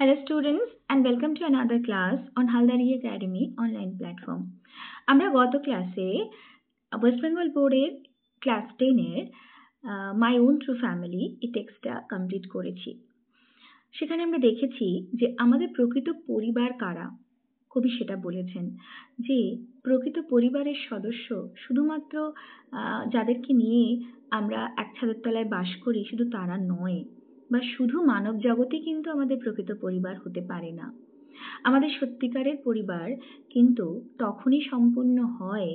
Hello students and welcome to another class on Haldari Academy online platform. আমরা গত ক্লাসে West Bengal বোর্ডের class 10 এর মাই ওন ট্রু ফ্যামিলি এই টেক্সটটা কমপ্লিট করেছি। সেখানে আমরা দেখেছি যে আমাদের প্রকৃত পরিবার কারা। কবি সেটা বলেছেন যে প্রকৃত পরিবারের সদস্য শুধুমাত্র যাদেরকে নিয়ে আমরা এক ছাদের তলায় বাস করি শুধু তারা নয়, বা শুধু মানব জগতে কিন্তু আমাদের প্রকৃত পরিবার হতে পারে না। আমাদের সত্যিকারের পরিবার কিন্তু তখনই সম্পূর্ণ হয়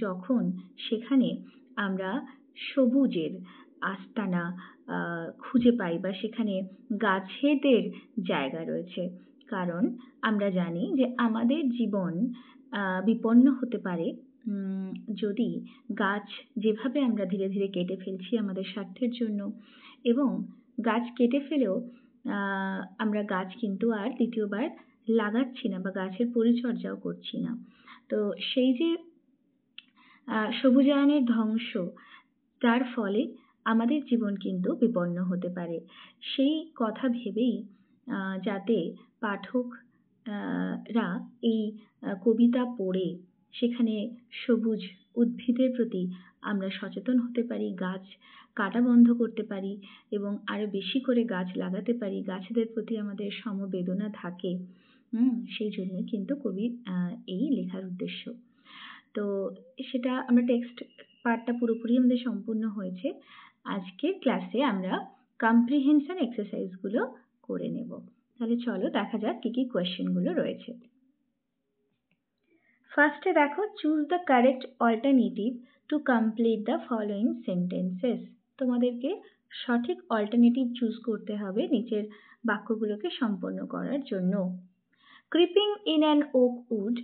যখন সেখানে আমরা সবুজের আস্তানা খুঁজে পাই, বা সেখানে গাছেদের জায়গা রয়েছে। কারণ আমরা জানি যে আমাদের জীবন বিপন্ন হতে পারে যদি গাছ যেভাবে আমরা ধীরে ধীরে কেটে ফেলছি আমাদের স্বার্থের জন্য, এবং গাছ কেটে ফেলেও আমরা গাছ কিন্তু আর দ্বিতীয়বার লাগাচ্ছি না বা গাছের পরিচর্যাও করছি না। তো সেই যে সবুজায়নের ধ্বংস, তার ফলে আমাদের জীবন কিন্তু বিপন্ন হতে পারে। সেই কথা ভেবেই যাতে পাঠকরা এই কবিতা পড়ে সেখানে সবুজ উদ্ভিদের প্রতি আমরা সচেতন হতে পারি, গাছ কাটা বন্ধ করতে পারি এবং আরো বেশি করে গাছ লাগাতে পারি, গাছেদের প্রতি আমাদের সমবেদনা থাকে, সেই জন্য কিন্তু কবির এই লেখার উদ্দেশ্য। তো সেটা আমরা টেক্সট পার্টটা পুরোপুরি আমাদের সম্পূর্ণ হয়েছে। আজকের ক্লাসে আমরা কম্প্রিহেনশন এক্সারসাইজগুলো করে নেব। তাহলে চলো দেখা যাক কি কি কোয়েশ্চেনগুলো রয়েছে। ফার্স্টে দেখো, choose the correct alternative to complete the following sentences. তোমাদেরকে সঠিক অল্টারনেটিভ চুজ করতে হবে নিচের বাক্যগুলোকে সম্পন্ন করার জন্য। Creeping in an oak wood,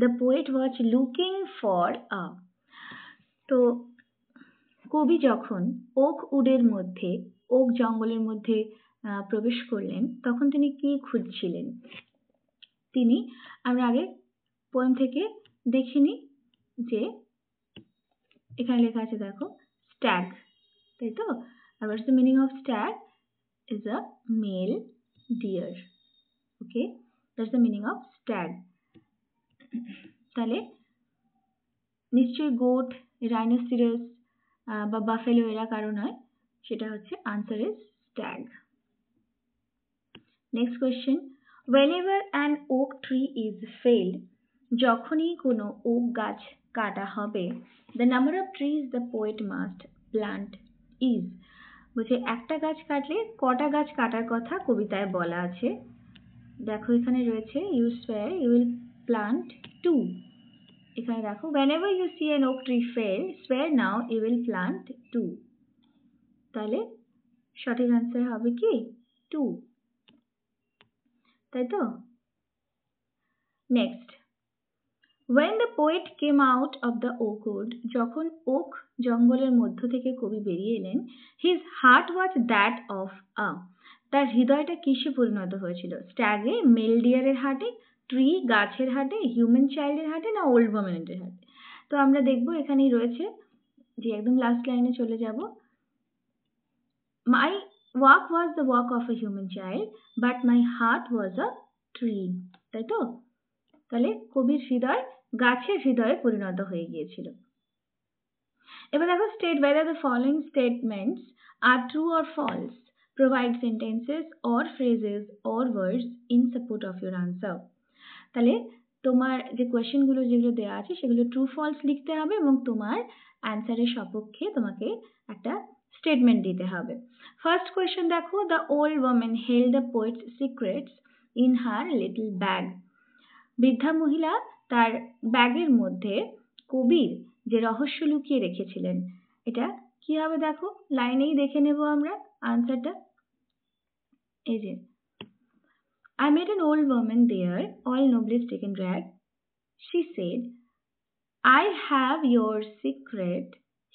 the poet was looking for a. তো কবি যখন ওক উডের মধ্যে, ওক জঙ্গলের মধ্যে প্রবেশ করলেন, তখন তিনি কি খুঁজছিলেন? তিনি, আমরা আগে পোয়েম থেকে দেখিনি যে এখানে লেখা আছে, দেখো, স্ট্যাগ, তাই তো? আর what's the meaning of stag? Is a male deer. Okay, that's the meaning of stag. তাহলে নিশ্চয়ই গোট, রাইনোসিরাস বা বাফেলো এরা কারো নয়, সেটা হচ্ছে answer is stag. Next question, whenever an oak tree is felled, যখনই কোনো ওক গাছ কাটা হবে, the number of trees the poet must plant is, বলছে একটা গাছ কাটলে কটা গাছ কাটার কথা কবিতায় বলা আছে। দেখো এখানে রয়েছে you swear you will plant 2। এখানে দেখো whenever you see an oak tree fell, swear now you will plant 2। তাহলে সঠিক আনসার হবে কি 2, তাই তো? Next, when the poet came out of the oak wood, যখন ওক জঙ্গলের মধ্য থেকে কবি বেরিয়ে এলেন, his heart was that of a, তার হৃদয়টা কিসে পরিণত হয়েছিল? স্ট্যাগে, মেল ডিয়ারের হাটে, ট্রি গাছের হাটে, হিউম্যান চাইল্ডের হাটে, না ওল্ড ওম্যানের হাটে? তো আমরা দেখবো এখানেই রয়েছে, যে একদম লাস্ট লাইনে চলে যাব, my walk was the walk of a human child, but my heart was a tree, তাই তো? তাহলে কবির হৃদয় গাছের হৃদয়ে পরিণত হয়ে গিয়েছিল। এবার দেখো, state whether the following statements are true or false, provide sentences or phrases or words in support of your answer। তাহলে তোমার যে কোয়েশ্চেনগুলো যেগুলো দেওয়া আছে সেগুলো ট্রু ফলস লিখতে হবে এবং তোমার অ্যান্সারের সপক্ষে তোমাকে একটা স্টেটমেন্ট দিতে হবে। ফার্স্ট কোয়েশ্চেন দেখো, the old woman held the poet's secrets in her little bag. বৃদ্ধা মহিলা তার ব্যাগের মধ্যে কবির যে রহস্য লুকিয়ে রেখেছিলেন, এটা কি হবে? দেখো লাইনেই দেখে নেব আমরা আনসারটা। এই যে, I met an old woman there, all nobly taken rag. She said, I have your secret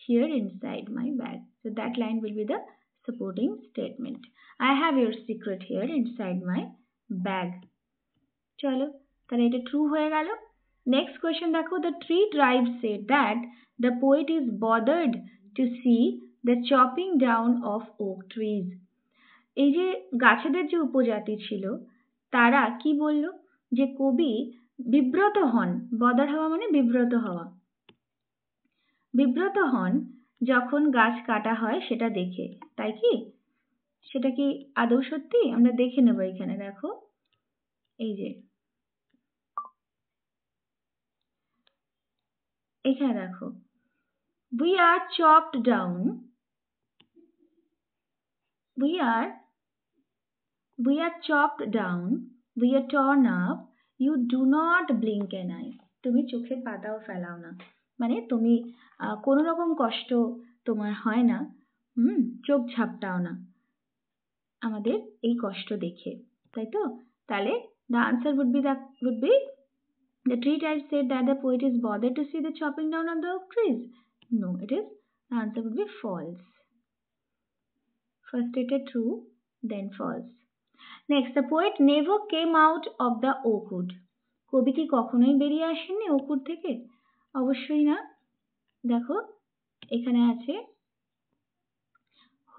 here inside my bag. So that line will be the supporting statement. I have your secret here inside my bag. চলো, তাহলে এটা true হয়ে গেল। Next question দেখো, the tree tribe said that the poet is bothered to see the chopping down of oak trees. এই যে গাছেদের যে উপজাতি ছিল, তারা কি বলল যে কবি বিব্রত হন, বদার হওয়া মানে বিব্রত হওয়া, বিব্রত হন যখন গাছ কাটা হয় সেটা দেখে। তাই কি? সেটা কি আদৌ সত্যি? আমরা দেখে নেব। এখানে দেখো, এই যে এখানে দেখো, we are chopped down, we are chopped down, we are torn up, you do not blink an eye. তুমি চোখের পাতাও ফেলাও না, মানে তুমি কোনো রকম কষ্ট তোমার হয় না, চোখ ঝাপটাও না আমাদের এই কষ্ট দেখে, তাই তো? তাহলে the answer would be the tree type said that the poet is bothered to see the chopping down of the oak trees. No, the answer would be false. First stated true, then false. Next, the poet never came out of the oak wood. কবি কি কখনোই বেরিয়ে আসেননি okay would থেকে? অবশ্যই না। দেখো এখানে আছে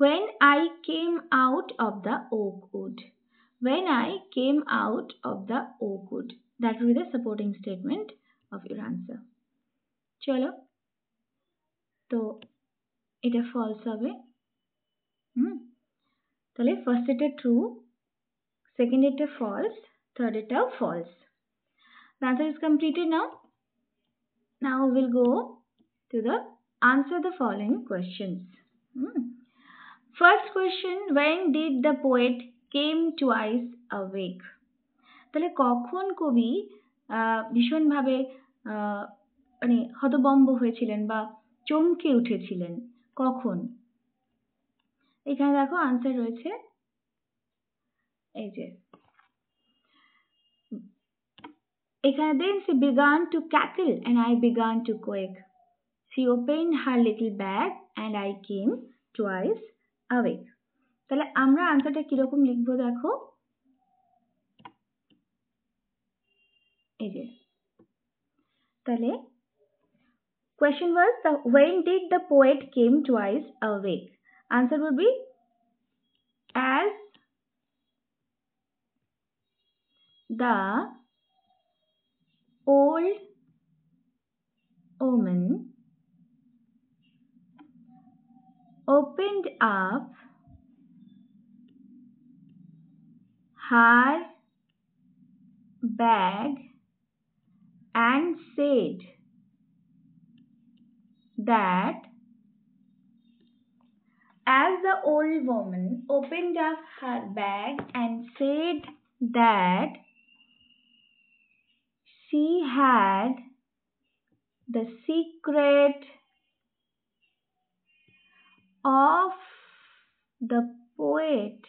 when I came out of the oak wood. When I came out of the oak wood. That will be the supporting statement of your answer. চলো, তো এটা false হবে। তাহলে ফার্স্ট এটা ট্রু, সেকেন্ড এটা false, থার্ড এটাও false. The answer is completed now. Now we will go to the answer the following questions. First question, when did the poet came twice awake? তাহলে কখন কবি ভীষণভাবে মানে হতবম্ব হয়েছিলেন বা চমকে উঠেছিলেন, কখন? এখানে দেখো আনসার রয়েছে, এই যে এখানে then she began to cackle and I began to quake. She opened her little bag and I came twice awake. তাহলে আমরা আনসারটা কিরকম লিখবো দেখো, এই যে তাহলে question was when did the poet came twice awake? Answer would be as the old woman opened up her bag and said that as the old woman opened up her bag and said that she had the secret of the poet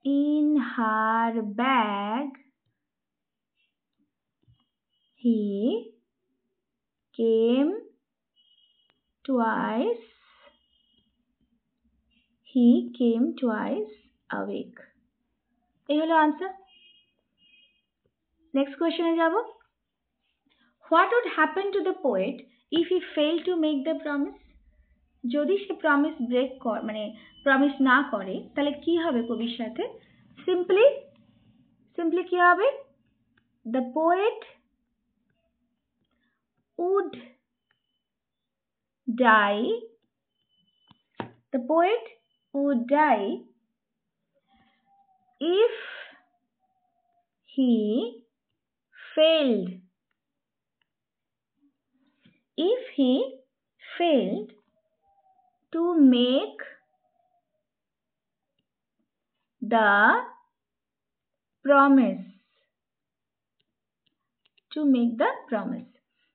in her bag, he came twice awake. এই হলো answer. Next কোয়েশ্চনে যাব। What would happen to the poet if he fail to make the promise? যদি সে promise break মানে promise না করে তাহলে কি হবে কবির সাথে? সিম্পলি কি হবে? The poet would die, the poet would die if he failed to make the promise.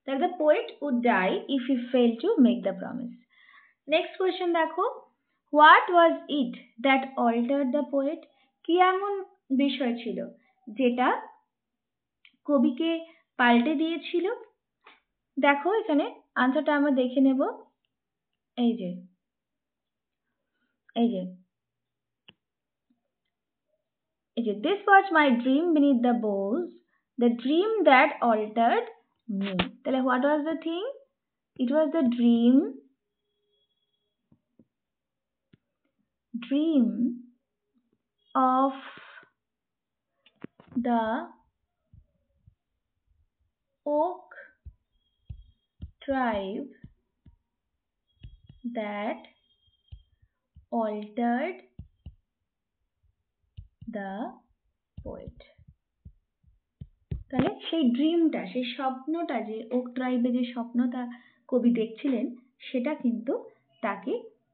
That the poet would die if he failed to make the promise. Next question দেখো, what was it that altered the poet? কি এমন বিষয় ছিল যেটা কবিকে পাল্টে দিয়েছিল? দেখো এখানে আনসারটা আমরা দেখে নেব। এই যে this was my dream beneath the boughs, the dream that altered me. তাহলে what was the thing? It was the dream of the oak tribe that altered the poet. তাহলে সেই ড্রিমটা, সেই স্বপ্নটা, যে ওক ট্রাইবে যে স্বপ্নটা কবি দেখছিলেন, সেটা কিন্তু তাকে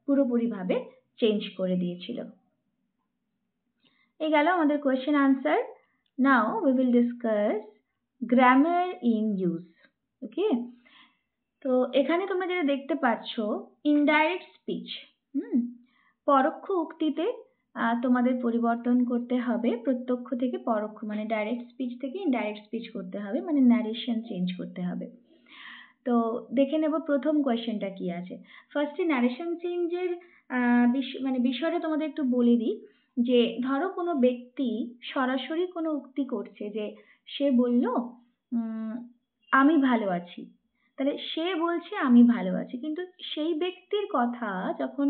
পুরোপুরিভাবে চেঞ্জ করে দিয়েছিল। এই গেল আমাদের question answer. Now we will discuss grammar in use. Okay, তো এখানে তোমরা যেটা দেখতে পাচ্ছ, ইনডাইরেক্ট স্পিচ। পরোক্ষ উক্তিতে তোমাদের পরিবর্তন করতে হবে, প্রত্যক্ষ থেকে পরোক্ষ, মানে ডাইরেক্ট স্পিচ থেকে ইনডাইরেক্ট স্পিচ করতে হবে, মানে ন্যারেশন চেঞ্জ করতে হবে। তো দেখে নেব প্রথম কোয়েশ্চেনটা কি আছে। ফার্স্টে ন্যারেশন চেঞ্জের মানে বিষয়টা তোমাদের একটু বলে দিই, যে ধরো কোনো ব্যক্তি সরাসরি কোনো উক্তি করছে, যে সে বলল আমি ভালো আছি, তাহলে সে বলছে আমি ভালো আছি, কিন্তু সেই ব্যক্তির কথা যখন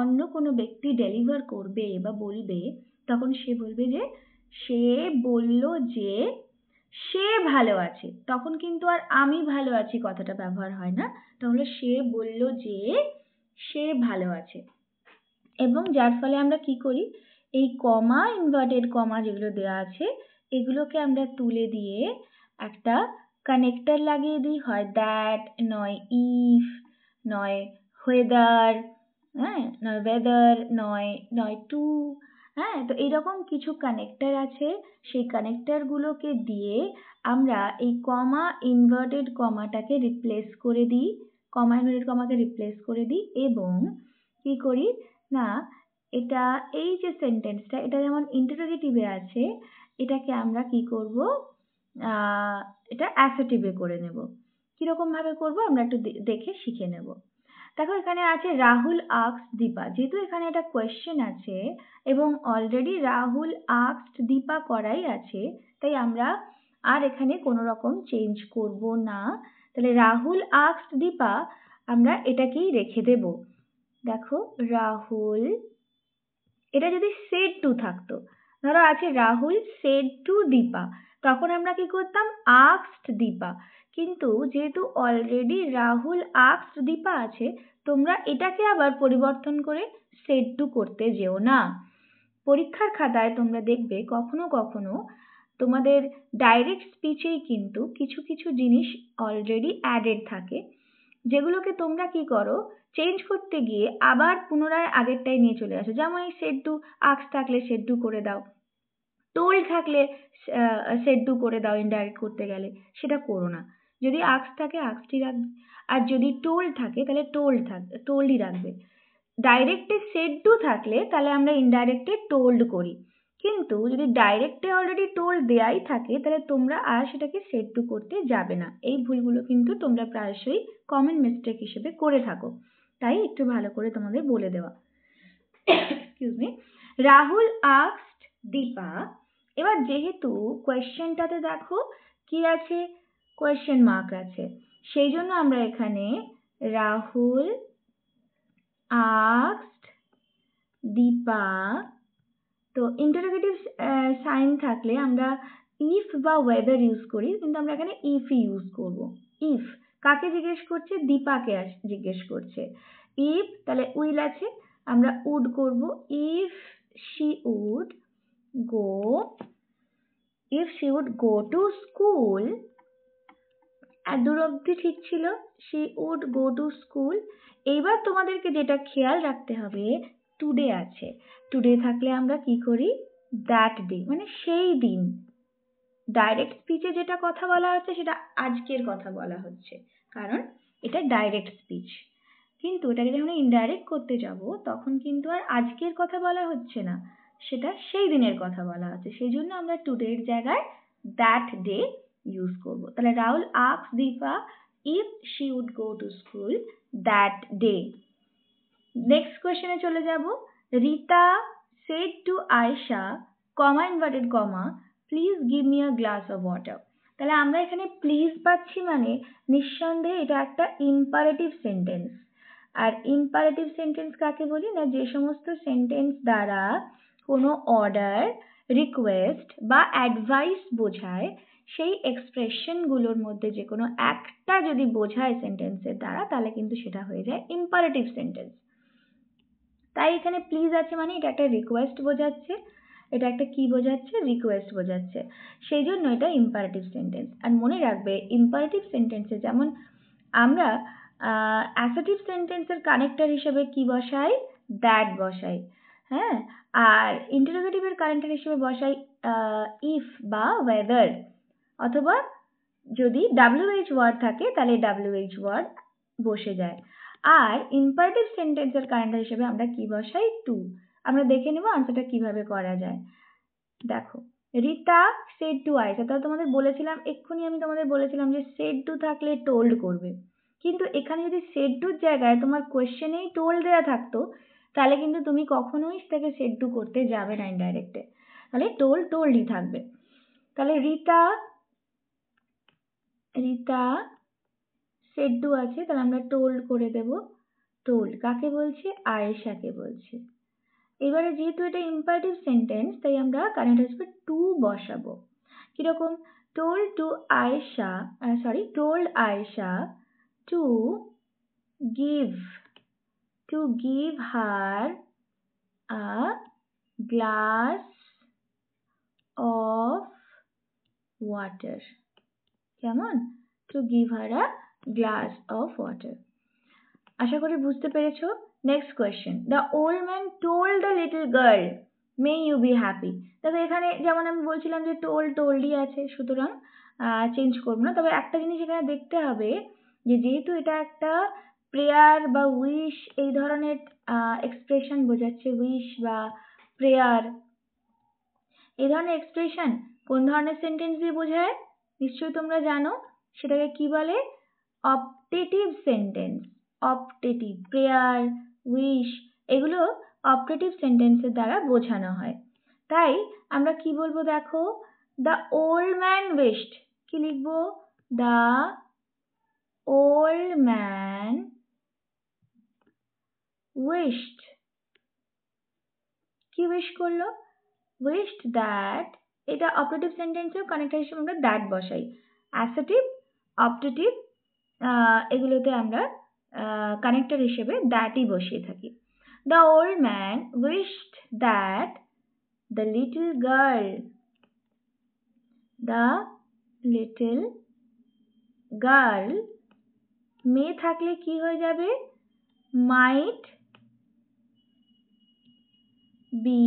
অন্য কোনো ব্যক্তি ডেলিভার করবে বা বলবে, তখন সে বলবে যে সে বলল যে সে ভালো আছে, তখন কিন্তু আর আমি ভালো আছি কথাটা ব্যবহার হয় না, তাহলে সে বলল যে সে ভালো আছে। এবং যার ফলে আমরা কি করি, এই কমা, ইনভার্টেড কমা যেগুলো দেওয়া আছে, এগুলোকে আমরা তুলে দিয়ে একটা কানেক্টর লাগিয়ে দিই, হয় দ্যাট, নয় ইফ, নয় ওয়েদার, নয় ওয়েদার, নয় টু। তো এইরকম কিছু কানেক্টর আছে, সেই কানেক্টরগুলোকে দিয়ে আমরা এই কমা ইনভার্টেড কমাটাকে রিপ্লেস করে দিই, কমা ইনভার্টেড কমাকে রিপ্লেস করে দিই, এবং কি করি না, এটা এই যে সেন্টেন্সটা, এটা যেমন ইন্টারোগেটিভে আছে, এটাকে আমরা কি করব, এটা অ্যাসার্টিভে করে নেব। কিরকম ভাবে করব আমরা একটু দেখে শিখে নেব। দেখো এখানে আছে রাহুল আস্কড দীপা, যেহেতু এখানে একটা কোয়েশ্চেন আছে এবং অলরেডি রাহুল আস্কড দীপা করাই আছে, তাই আমরা আর এখানে কোনো রকম চেঞ্জ করব না। তাহলে রাহুল আস্কড দীপা আমরা এটাকেই রেখে দেব। দেখো রাহুল, এটা যদি সেড টু থাকতো, ধরো আছে রাহুল সেড টু দীপা, তখন আমরা কি করতাম, আস্কড দীপা। কিন্তু যেহেতু অলরেডি রাহুল আস্কড দীপা আছে, তোমরা এটাকে আবার পরিবর্তন করে সেড টু করতে যেও না। পরীক্ষার খাতায় তোমরা দেখবে কখনো কখনো তোমাদের ডাইরেক্ট স্পিচেই কিন্তু কিছু কিছু জিনিস অলরেডি অ্যাডেড থাকে, যেগুলোকে তোমরা কি করো, চেঞ্জ করতে গিয়ে আবার পুনরায় আগেরটাই নিয়ে চলে আসো। যেমন এই সেড টু, আস্ক থাকলে সেড টু করে দাও, টোল্ড থাকলে সেড টু করে দাও, ইনডাইরেক্ট করতে গেলে সেটা করো না। যদি আস্ক থাকে আস্কই রাখবে, আর যদি টোল্ড থাকে তাহলে টোল্ডই রাখবে। ডাইরেক্টে সেড টু থাকলে তাহলে আমরা ইনডাইরেক্টে টোল্ড করি, কিন্তু যদি ডাইরেক্টে অলরেডি টোল্ড দেয়াই থাকে তাহলে তোমরা আর সেটাকে সেড টু করতে যাবে না। এই ভুলগুলো কিন্তু তোমরা প্রায়শই কমন মিস্টেক হিসেবে করে থাকো, তাই একটু ভালো করে তোমাদের বলে দেওয়া। Excuse me. Rahul asked Dipa, এবার যেহেতু কোয়েশ্চেনটাতে দেখো কি আছে, কোয়েশ্চেন মার্ক আছে, সেই জন্য আমরা এখানে রাহুল asked দীপা, তো ইন্টারোগেটিভ সাইন থাকলে আমরা ইফ বা ওয়েদার ইউজ করি, কিন্তু আমরা এখানে ইফই ইউজ করব। ইফ কাকে জিজ্ঞেস করছে, দীপাকে জিজ্ঞেস করছে। ইফ তাহলে উইল আছে, আমরা উড করব, if she would go to school, আর দূর অবধি ঠিক ছিল, she would go to school. এইবার তোমাদেরকে যেটা খেয়াল রাখতে হবে, টুডে আছে, টুডে থাকলে আমরা কি করি, দ্যাট ডে, মানে সেই দিন। ডাইরেক্ট স্পিচে যেটা কথা বলা হচ্ছে সেটা আজকের কথা বলা হচ্ছে, কারণ এটা ডাইরেক্ট স্পিচ। কিন্তু এটাকে যখন ইনডাইরেক্ট করতে যাব, তখন কিন্তু আর আজকের কথা বলা হচ্ছে না, সেটা সেই দিনের কথা বলা হচ্ছে, সেই জন্য আমরা টুডের জায়গায় দ্যাট ডে ইউজ করব। তাহলে Rahul asked Deepa if she would go to school that day. Next কোয়েশ্চেনে চলে যাব। Rita said to Ayesha, comma inverted comma, please give me a glass of water. তাহলে আমরা এখানে প্লিজ পাচ্ছি, মানে নিঃসন্দেহে এটা একটা ইম্পারেটিভ সেন্টেন্স। আর ইম্পারেটিভ সেন্টেন্স কাকে বলি না, যে সমস্ত সেন্টেন্স দ্বারা কোনো অর্ডার রিকোয়েস্ট বা অ্যাডভাইস বোঝায় সেই এক্সপ্রেশনগুলোর মধ্যে যে কোনো একটা যদি বোঝায় সেন্টেন্সের দ্বারা তাহলে কিন্তু সেটা হয়ে যায় ইম্পারেটিভ সেন্টেন্স। তাই এখানে প্লিজ আছে মানে এটা একটা রিকোয়েস্ট বোঝাচ্ছে, এটা একটা কি বোঝাচ্ছে? রিকোয়েস্ট বোঝাচ্ছে, সেই জন্য এটা ইম্পারেটিভ সেন্টেন্স। আর মনে রাখবে ইম্পারেটিভ সেন্টেন্সে যেমন আমরা অ্যাসার্টিভ সেন্টেন্সের কানেক্টর হিসেবে কি বসাই? দ্যাট বসাই, হ্যাঁ, আর ইন্টারোগেটিভের কানেক্টর হিসেবে বসাই ইফ বা ওয়েদার, অথবা যদি WH ওয়ার্ড থাকে তাহলে WH ওয়ার্ড বসে যায়। আর ইম্পারেটিভ সেন্টেন্সের কানেক্টর হিসেবে আমরা কি বসাই? টু। আমরা দেখে নেব আনসারটা কিভাবে করা যায়। দেখো, রিতা সেড টু আয়েশা, তাহলে তোমাদের বলেছিলাম এক্ষুনি, আমি তোমাদের বলেছিলাম যে সেড টু থাকলে টোল্ড করবে, কিন্তু এখানে যদি সেড টুর জায়গায় তোমার কোয়েশ্চেনেই টোল্ড দেওয়া থাকতো তাহলে কিন্তু তুমি কখনোই সেটাকে সেড টু করতে যাবে না ইনডাইরেক্টে, তাহলে টোল্ডই থাকবে। তাহলে রিতা সেড টু আছে, তাহলে আমরা টোল্ড করে দেব। টোল্ড কাকে বলছে? আয়েশাকে বলছে। এবারে যেহেতু এটা ইম্পারেটিভ সেন্টেন্স তাই আমরা কানেক্টর হিসেবে টু বসাবো। কিরকম? told Aisha to give her a glass of water. কেমন? to give her a glass of water. আশা করি বুঝতে পেরেছো। Next question, the old man told the little girl may you be happy. তবে এখানে যেমন আমি বলছিলাম যে টোল্ডই আছে, সুতরাং চেঞ্জ করবো না। তবে একটা জিনিস এখানে দেখতে হবে যে যেহেতু এটা একটা প্রেয়ার বা উইশ এই ধরনের এক্সপ্রেশন বোঝাচ্ছে, উইশ বা প্রেয়ার এই ধরনের এক্সপ্রেশন কোন ধরনের সেন্টেন্স দিয়ে বোঝায় নিশ্চয়ই তোমরা জানো, সেটাকে কি বলে? Optative sentence. Optative, prayer, wish এগুলো অপটেটিভ সেন্টেন্সের দ্বারা বোঝানো হয়। তাই আমরা কি বলবো? দেখো, দ্য ওল্ড ম্যান উইশড, কি লিখবো? দ্য ওল্ড ম্যান উইশড, কি উইশ করলো? Wished that. এটা অপটেটিভ সেন্টেন্সেও কানেক্টর হিসেবে আমরা দ্যাট বসাই। অ্যাসার্টিভ, অপটেটিভ এগুলোতে আমরা কানেক্টর হিসেবে দ্যাটই বসিয়ে থাকি। The old man wished that the little girl may থাকলে কি হয়ে যাবে? মাইট বি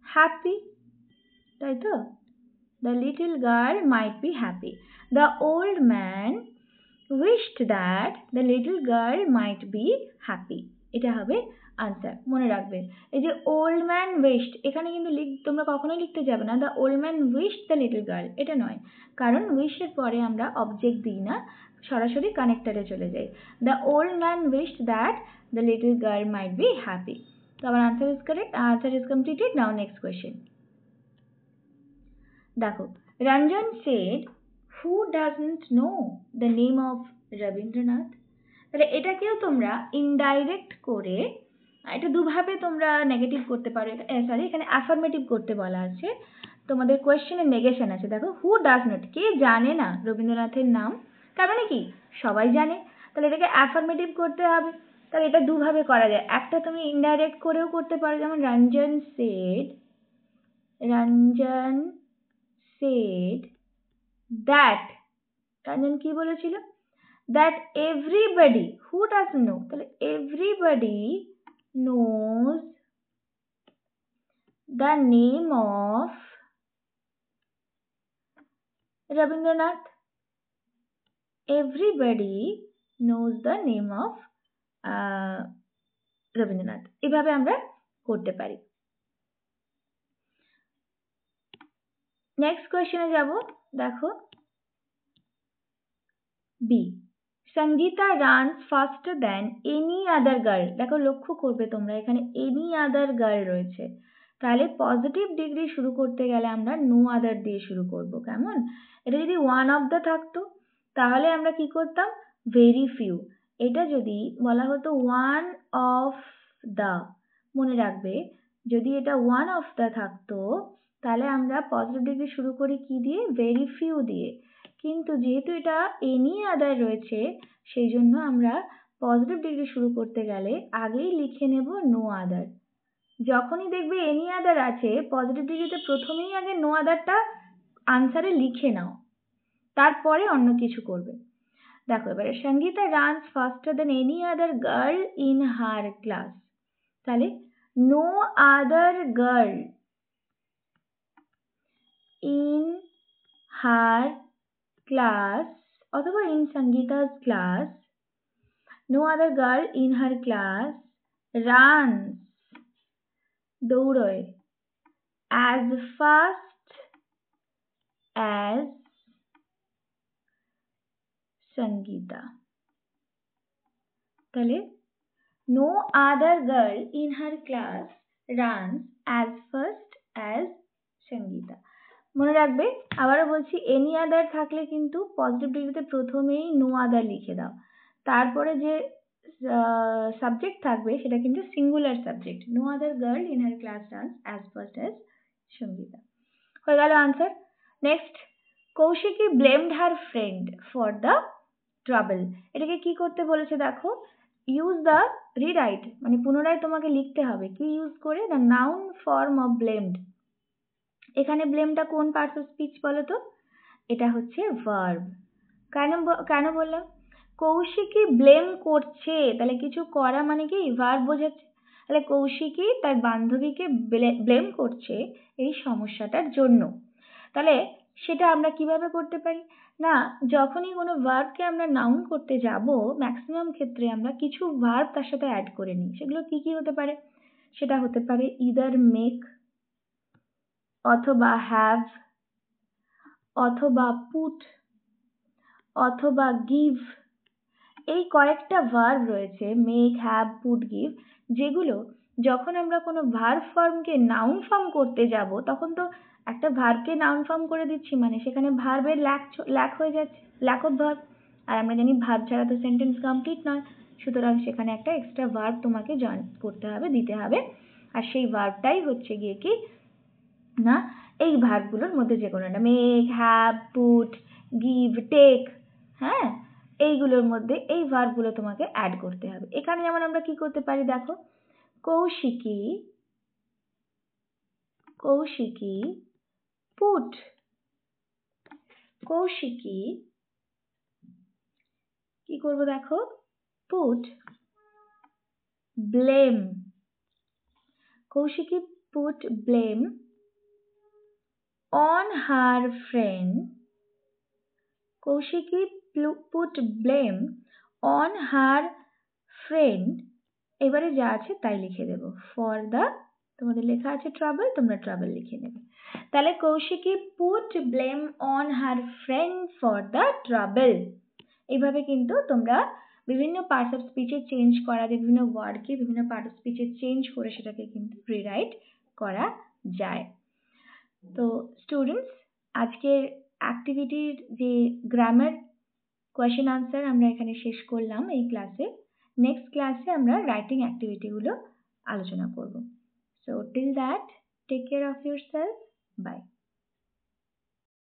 হ্যাপি, তাই তো? The little girl might be happy. The old man wished that the little girl might be happy. এটা হবে আনসার। মনে রাখবে এই যে ওল্ড ম্যান উইশড, এখানে কিন্তু তোমরা কখনোই লিখতে যাবে না the old man wished the little girl, এটা নয়, কারণ উইশের পরে আমরা অবজেক্ট দিই না, সরাসরি কানেক্টরে চলে যাই। The old man wished that the little girl might be happy. তো আমার answer is correct, answer is completed. Now next question. দেখো, Ranjan said, who doesn't know the name of Rabindranath? তাহলে এটাকেও তোমরা ইনডাইরেক্ট করে এটা দুভাবে তোমরা নেগেটিভ করতে পারো, সরি এখানে অ্যাফার্মেটিভ করতে বলা আছে, তোমাদের কোয়েশ্চেনের নেগেশন আছে। দেখো, হু ডাজ নট, কে জানে না রবীন্দ্রনাথের নাম, তার মানে কি সবাই জানে, তাহলে এটাকে অ্যাফার্মেটিভ করতে হবে। তাহলে এটা দুভাবে করা যায়, একটা তুমি ইনডাইরেক্ট করেও করতে পারো, যেমন রঞ্জন said that, রঞ্জন কি বলেছিল? that everybody, who doesn't know, তাহলে everybody knows the name of Rabindranath. everybody knows the name of Rabindranath, এভাবে আমরা করতে পারি। নেক্সট কোয়েশ্চেনে যাব। দেখো, B, Sangita runs faster than any other girl. দেখো, লক্ষ্য করবে তোমরা এখানে এনি আদার গার্ল রয়েছে, তাহলে পজিটিভ ডিগ্রি শুরু করতে গেলে আমরা নো আদার দিয়ে শুরু করব। কেমন? এটা যদি ওয়ান অফ দ্য থাকতো তাহলে আমরা কি করতাম? Very few. এটা যদি বলা হতো ওয়ান অফ দ্য, মনে রাখবে যদি এটা ওয়ান অফ দ্য থাকতো তাহলে আমরা পজিটিভ ডিগ্রি শুরু করি কি দিয়ে? ভেরি ফিউ দিয়ে। কিন্তু যেহেতু এটা এনি আদার রয়েছে সেই জন্য আমরা পজিটিভ ডিগ্রি শুরু করতে গেলে আগেই লিখে নেব নো আদার। যখনই দেখবে এনি আদার আছে পজিটিভ ডিগ্রিতে প্রথমেই আগে নো আদারটা আনসারে লিখে নাও, তারপরে অন্য কিছু করবে। দেখো এবারে Sangeeta runs faster then any other girl in her class, তাহলে no other girl in her class অথবা in Sangeeta's class, no other girl in her class runs দৌড়য় as fast as সঙ্গীতা। তাহলে no other girl in her class runs as fast as Sangeeta. মনে রাখবে, আবারও বলছি, any other থাকলে কিন্তু পজিটিভ ডিগ্রিতে প্রথমেই নো আদার লিখে দাও, তারপরে যে সাবজেক্ট থাকবে সেটা কিন্তু singular subject, no other girl in her class runs as fast as Sangita. হয়ে গেল answer. Next, Koushiki blamed her friend for the trouble. এটাকে কি করতে বলেছে দেখো, ইউজ দ্য রিরাইট, মানে পুনরায় তোমাকে লিখতে হবে কি ইউজ করে? The noun form of blamed. এখানে ব্লেমটা কোন পার্টস অফ স্পিচ বলো তো? এটা হচ্ছে ভার্ব। কেন বললাম? কৌশিকী ব্লেম করছে, তাহলে কিছু করা মানে কি ভার্ব বোঝাচ্ছে। তাহলে কৌশিকী তার বান্ধবীকে ব্লেম করছে এই সমস্যাটার জন্য। তাহলে সেটা আমরা কিভাবে করতে পারি? না, যখনই কোনো ভার্বকে আমরা নাউন করতে যাব ম্যাক্সিমাম ক্ষেত্রে আমরা কিছু ভার্ব তার সাথে অ্যাড করে নিই। সেগুলো কি কি হতে পারে? সেটা হতে পারে ইদার মেক, অথবা হ্যাভ, অথবা পুট, অথবা গিভ। এই কয়েকটা ভার্ব রয়েছে, মেক, হ্যাভ, পুট, গিভ, যেগুলো যখন আমরা কোনো ভার্ব ফর্মকে নাউন ফর্ম করতে যাব তখন তো একটা ভার্বকে নাউন ফর্ম করে দিচ্ছি, মানে সেখানে ভার্বের ল্যাক হয়ে যাচ্ছে, ল্যাক অফ ভার্ব। আর আমরা জানি ভার্ব ছাড়া তো সেন্টেন্স কমপ্লিট নয়, সুতরাং সেখানে একটা এক্সট্রা ভার্ব তোমাকে জয়েন করতে হবে, দিতে হবে। আর সেই ভার্বটাই হচ্ছে গিয়ে কি না, এই ভার্বগুলোর মধ্যে যে কোনো একটা, make, have, put, give, take, হ্যাঁ, এইগুলোর মধ্যে এই ভার্বগুলো তোমাকে অ্যাড করতে হবে। এখানে যেমন আমরা কি করতে পারি দেখো, কৌশিকী পুট, কৌশিকী কি করবো দেখো, put blame, Kaushiki put blame on her friend, Kaushiki put blame on her friend, এবারে যা আছে তাই লিখে দেব, for the, তোমাদের লেখা আছে trouble, তোমরা trouble লিখে নেবে। তাহলে Kaushiki put blame on her friend for the trouble। এইভাবে কিন্তু তোমরা বিভিন্ন পার্টস অফ স্পিচে চেঞ্জ করা, বিভিন্ন ওয়ার্ডকে বিভিন্ন পার্ট অফ স্পিচে চেঞ্জ করে সেটাকে কিন্তু রিরাইট করা যায়। তো স্টুডেন্টস, আজকের অ্যাক্টিভিটির যে গ্রামার কোয়েশ্চেন আনসার আমরা এখানে শেষ করলাম এই ক্লাসে। নেক্সট ক্লাসে আমরা রাইটিং অ্যাক্টিভিটিগুলো আলোচনা করব। So till that, take care of yourself, by.